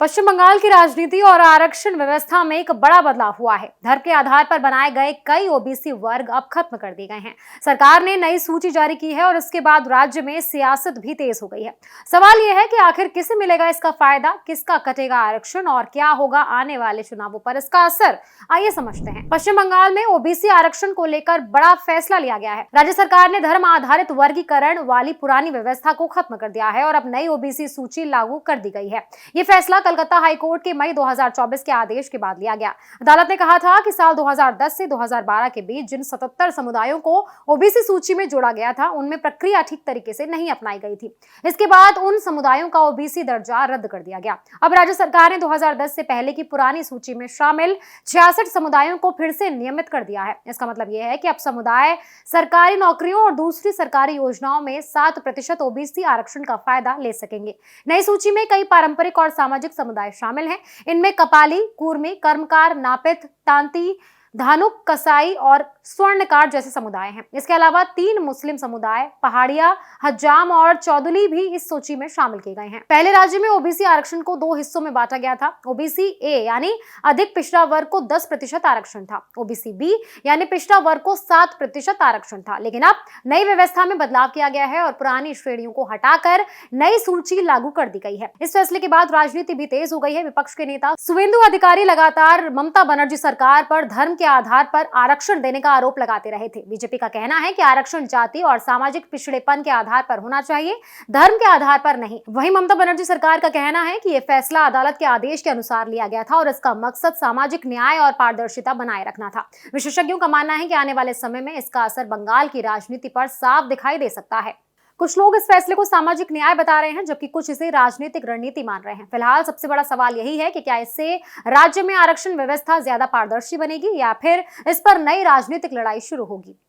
पश्चिम बंगाल की राजनीति और आरक्षण व्यवस्था में एक बड़ा बदलाव हुआ है। धर्म के आधार पर बनाए गए कई ओबीसी वर्ग अब खत्म कर दिए गए हैं। सरकार ने नई सूची जारी की है और उसके बाद राज्य में सियासत भी तेज हो गई है। सवाल यह है कि आखिर किसे मिलेगा इसका फायदा, किसका कटेगा आरक्षण और क्या होगा आने वाले चुनावों पर इसका असर। आइए समझते हैं। पश्चिम बंगाल में ओबीसी आरक्षण को लेकर बड़ा फैसला लिया गया है। राज्य सरकार ने धर्म आधारित वर्गीकरण वाली पुरानी व्यवस्था को खत्म कर दिया है और अब नई ओबीसी सूची लागू कर दी गई है। ये फैसला कलकत्ता हाईकोर्ट के मई 2024 के आदेश के बाद लिया गया। अदालत ने कहा था कि साल 2010 से 2012 के बीच जिन 77 समुदायों को ओबीसी सूची में जोड़ा गया था, उनमें प्रक्रिया ठीक तरीके से नहीं अपनाई गई थी। इसके बाद उन समुदायों का ओबीसी दर्जा रद्द कर दिया गया। अब राज्य सरकार ने 2010 से पहले की पुरानी सूची में शामिल 66 समुदायों को फिर से नियमित कर दिया है। इसका मतलब यह है कि अब समुदाय सरकारी नौकरियों और दूसरी सरकारी योजनाओं में 7% ओबीसी आरक्षण का फायदा ले सकेंगे। नई सूची में कई पारंपरिक और सामाजिक समुदाय शामिल हैं। इनमें कपाली, कुर्मी, कर्मकार, नापित, तांती, धानुक, कसाई और स्वर्णकार जैसे समुदाय हैं। इसके अलावा 3 मुस्लिम समुदाय, पहाड़िया, हज्जाम और चौधरी भी इस सूची में शामिल किए गए हैं। पहले राज्य में ओबीसी आरक्षण को 2 हिस्सों में बांटा गया था। ओबीसी ए यानी अधिक पिछड़ा वर्ग को 10% आरक्षण था। ओबीसी बी यानी पिछड़ा वर्ग को 7% आरक्षण था। लेकिन अब नई व्यवस्था में बदलाव किया गया है और पुरानी श्रेणियों को हटाकर नई सूची लागू कर दी गई है। इस फैसले के बाद राजनीति भी तेज हो गई है। विपक्ष के नेता शुवेंदु अधिकारी लगातार ममता बनर्जी सरकार पर धर्म के आधार पर आरक्षण देने का आरोप लगाते रहे थे। बीजेपी का कहना है कि आरक्षण जाति और सामाजिक पिछड़ेपन के आधार पर होना चाहिए, धर्म के आधार पर नहीं। वहीं ममता बनर्जी सरकार का कहना है कि यह फैसला अदालत के आदेश के अनुसार लिया गया था और इसका मकसद सामाजिक न्याय और पारदर्शिता बनाए रखना था। विशेषज्ञों का मानना है कि आने वाले समय में इसका असर बंगाल की राजनीति पर साफ दिखाई दे सकता है। कुछ लोग इस फैसले को सामाजिक न्याय बता रहे हैं, जबकि कुछ इसे राजनीतिक रणनीति मान रहे हैं। फिलहाल सबसे बड़ा सवाल यही है कि क्या इससे राज्य में आरक्षण व्यवस्था ज्यादा पारदर्शी बनेगी या फिर इस पर नई राजनीतिक लड़ाई शुरू होगी।